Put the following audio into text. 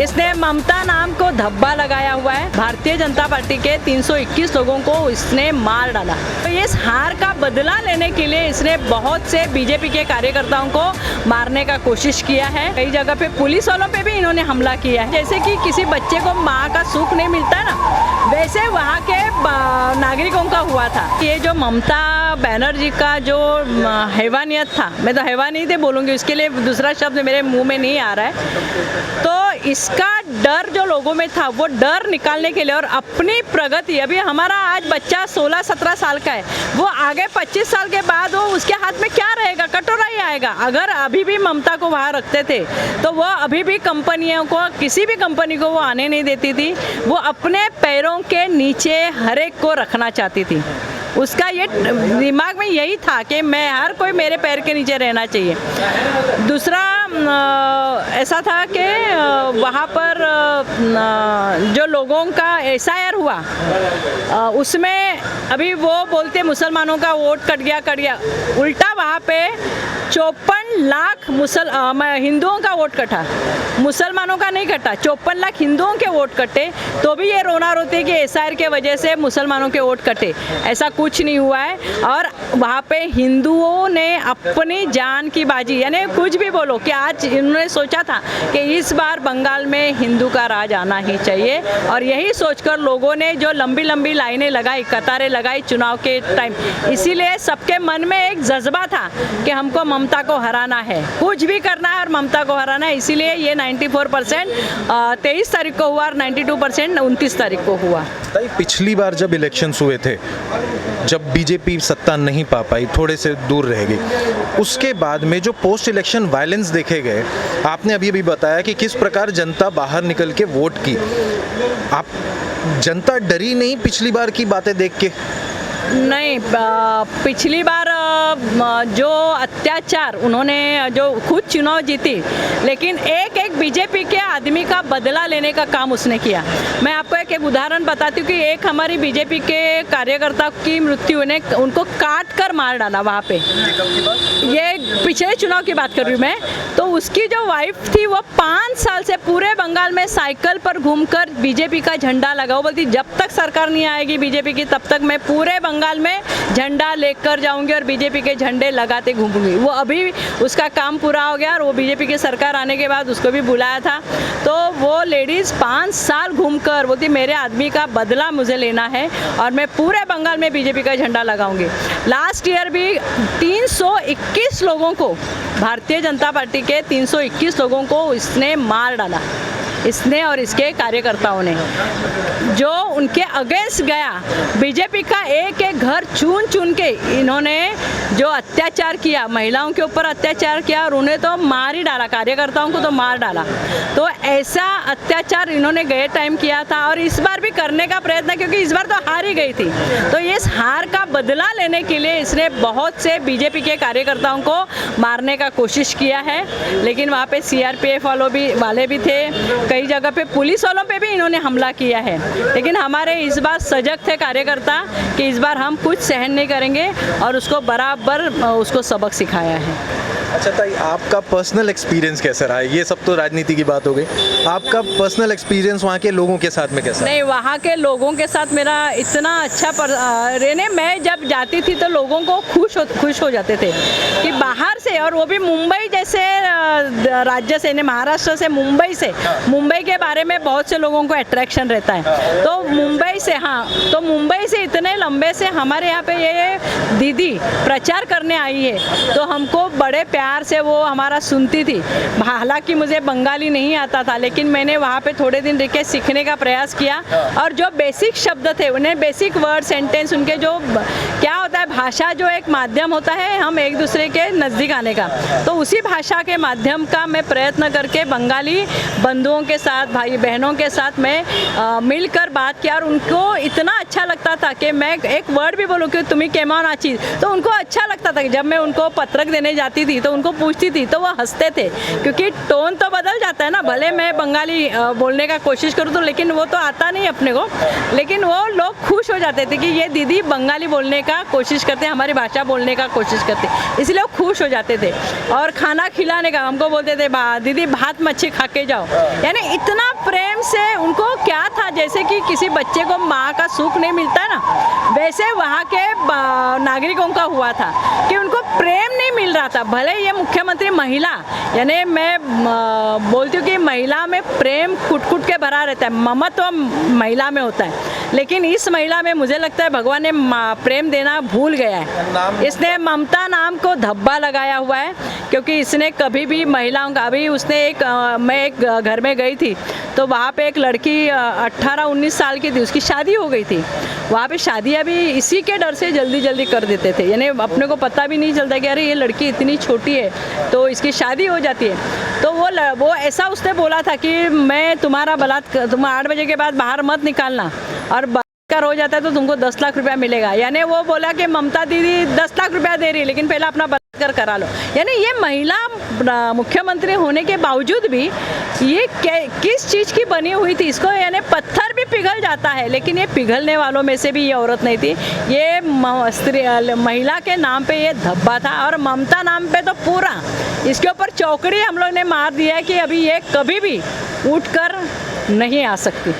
इसने ममता नाम को धब्बा लगाया हुआ है। भारतीय जनता पार्टी के 321 लोगों को इसने मार डाला। तो इस हार का बदला लेने के लिए इसने बहुत से बीजेपी के कार्यकर्ताओं को मारने का कोशिश किया है। कई जगह पे पुलिस वालों पे भी इन्होंने हमला किया है। जैसे कि किसी बच्चे को माँ का सुख नहीं मिलता है ना, वैसे वहाँ के नागरिकों का हुआ था। ये जो ममता बनर्जी का जो हैवानियत था, मैं तो हैवानियत बोलूँगी, उसके लिए दूसरा शब्द मेरे मुंह में नहीं आ रहा है। तो इसका डर जो लोगों में था, वो डर निकालने के लिए और अपनी प्रगति, अभी हमारा आज बच्चा 16-17 साल का है, वो आगे 25 साल के बाद वो उसके हाथ में क्या रहेगा? कटोरा ही आएगा। अगर अभी भी ममता को वहाँ रखते थे तो वो अभी भी कंपनियों को, किसी भी कंपनी को वो आने नहीं देती थी। वो अपने पैरों के नीचे हर एक को रखना चाहती थी। उसका ये दिमाग में यही था कि मैं, हर कोई मेरे पैर के नीचे रहना चाहिए। दूसरा ऐसा था कि वहाँ पर जो लोगों का SIR हुआ, उसमें अभी वो बोलते मुसलमानों का वोट कट गया। उल्टा वहाँ पे 54 लाख हिंदुओं का वोट कटा, मुसलमानों का नहीं कटा। 54 लाख हिंदुओं के वोट कटे, तो भी ये रोना रोती है कि SIR के वजह से मुसलमानों के वोट कटे। ऐसा कुछ नहीं हुआ है। और वहाँ पे हिंदुओं ने अपनी जान की बाजी, यानी कुछ भी बोलो, कि आज इन्होंने सोचा था कि इस बार बंगाल में हिंदू का राज आना ही चाहिए। और यही सोचकर लोगों ने जो लंबी लंबी लाइनें लगाई, कतारें लगाई चुनाव के टाइम, इसीलिए सबके मन में एक जज्बा था कि हमको ममता को हराना है, कुछ भी करना है और ममता को हराना है। इसीलिए ये 94% 23 तारीख को हुआ और 92% 29 तारीख को हुआ। पिछली बार जब इलेक्शंस हुए थे, जब बीजेपी सत्ता नहीं पा पाई, थोड़े से दूर रह गई, उसके बाद में जो पोस्ट इलेक्शन वायलेंस देखे गए, आपने अभी बताया कि किस प्रकार जनता बाहर निकल के वोट की। आप, जनता डरी नहीं पिछली बार की बातें देख के? नहीं, पिछली बार जो अत्याचार, उन्होंने जो खुद चुनाव जीती, लेकिन एक एक बीजेपी के आदमी का बदला लेने का काम उसने किया। मैं आपको एक उदाहरण बताती हूँ कि एक हमारी बीजेपी के कार्यकर्ता की मृत्यु ने उनको काट कर मार डाला वहाँ पे। ये पिछले चुनाव की बात कर रही हूँ मैं। तो उसकी जो वाइफ थी, वो 5 साल से पूरे बंगाल में साइकिल पर घूमकर बीजेपी का झंडा लगा। वो बोलती जब तक सरकार नहीं आएगी बीजेपी की, तब तक मैं पूरे बंगाल में झंडा लेकर जाऊंगी और बीजेपी के झंडे लगाते घूमूंगी। वो अभी उसका काम पूरा हो गया और वो बीजेपी की सरकार आने के बाद उसको भी बुलाया था। तो वो लेडीज़ 5 साल घूमकर बोलती मेरे आदमी का बदला मुझे लेना है और मैं पूरे बंगाल में बीजेपी का झंडा लगाऊंगी। लास्ट ईयर भी 321 लोगों को, भारतीय जनता पार्टी के 321 लोगों को इसने मार डाला, इसने और इसके कार्यकर्ताओं ने, जो उनके अगेंस्ट गया। बीजेपी का एक एक घर चुन चुन के इन्होंने जो अत्याचार किया, महिलाओं के ऊपर अत्याचार किया और उन्हें तो मार ही डाला, कार्यकर्ताओं को तो मार डाला। तो ऐसा अत्याचार इन्होंने गए टाइम किया था और इस बार भी करने का प्रयत्न, क्योंकि इस बार तो हार ही गई थी। तो इस हार का बदला लेने के लिए इसने बहुत से बीजेपी के कार्यकर्ताओं को मारने का कोशिश किया है। लेकिन वहाँ पे CRPF वाले भी थे, कई जगह पे पुलिस वालों पे भी इन्होंने हमला किया है। लेकिन हमारे इस बार सजग थे कार्यकर्ता कि इस बार हम कुछ सहन नहीं करेंगे और उसको बराबर उसको सबक सिखाया है। अच्छा ताई, आपका पर्सनल एक्सपीरियंस कैसा रहा है? ये सब तो राजनीति की बात हो गई, आपका पर्सनल एक्सपीरियंस वहाँ के लोगों के साथ में कैसा? नहीं, वहाँ के लोगों के साथ मेरा इतना अच्छा रहने, मैं जब जाती थी तो लोगों को खुश हो जाते थे कि बाहर से, और वो भी मुंबई जैसे राज्य से, महाराष्ट्र से, मुंबई के बारे में बहुत से लोगों को अट्रैक्शन रहता है। तो मुंबई से, हाँ, तो मुंबई से इतने लंबे से हमारे यहाँ पे ये दीदी प्रचार करने आई है, तो हमको बड़े प्यार से वो हमारा सुनती थी। हालांकि मुझे बंगाली नहीं आता था, लेकिन मैंने वहाँ पे थोड़े दिन रह के सीखने का प्रयास किया और जो बेसिक शब्द थे, उन्हें बेसिक वर्ड, सेंटेंस, उनके जो क्या होता है, भाषा जो एक माध्यम होता है हम एक दूसरे के नज़दीक आने का, तो उसी भाषा के माध्यम का मैं प्रयत्न करके बंगाली बंधुओं के साथ, भाई बहनों के साथ मैं मिलकर बात किया और उनको इतना अच्छा लगता था कि मैं एक वर्ड भी बोलूँ कि तुम्हें केमान आची, तो उनको अच्छा लगता था कि जब मैं उनको पत्रक देने जाती थी तो उनको पूछती थी तो वो हंसते थे, क्योंकि टोन तो बदल जाता है ना। भले मैं बंगाली बोलने का कोशिश करूँ तो, लेकिन वो तो आता नहीं अपने को, लेकिन वो लोग खुश हो जाते थे कि ये दीदी बंगाली बोलने का कोशिश करते, हमारी भाषा बोलने का कोशिश करते, इसलिए वो खुश हो जाते थे। और खाना खिलाने का हमको बोलते थे दीदी भात मच्छी खा के जाओ, यानी इतना प्रेम से उनको क्या था, जैसे कि किसी बच्चे को माँ का सुख नहीं मिलता है ना, वैसे वहाँ के नागरिकों का हुआ था कि उनको प्रेम नहीं मिल रहा था। भले ये मुख्यमंत्री महिला, यानी मैं बोलती हूँ कि महिला में प्रेम कुट के भरा रहता है, ममत्व महिला में होता है, लेकिन इस महिला में मुझे लगता है भगवान ने प्रेम देना भूल गया है। इसने ममता नाम को धब्बा लगाया हुआ है, क्योंकि इसने कभी भी महिलाओं का, अभी उसने मैं एक घर में गई थी तो वहाँ पे एक लड़की 18-19 साल की थी, उसकी शादी हो गई थी। वहाँ पे शादी अभी इसी के डर से जल्दी कर देते थे, यानी अपने को पता भी नहीं चलता कि अरे ये लड़की इतनी छोटी है तो इसकी शादी हो जाती है। तो वो ऐसा उसने बोला था कि मैं तुम्हारा बलात्कार, तुम 8 बजे के बाद बाहर मत निकालना, और बलात्कार हो जाता है तो तुमको 10 लाख रुपया मिलेगा। यानी वो बोला कि ममता दीदी 10 लाख रुपया दे रही, लेकिन पहले अपना बलात्कार करा लो। यानी ये महिला मुख्यमंत्री होने के बावजूद भी ये किस चीज़ की बनी हुई थी, इसको यानी पत्थर भी पिघल जाता है, लेकिन ये पिघलने वालों में से भी ये औरत नहीं थी। ये महिला के नाम पे ये धब्बा था, और ममता नाम पे तो पूरा इसके ऊपर चौकड़ी हम लोग ने मार दिया है कि अभी ये कभी भी उठकर नहीं आ सकती।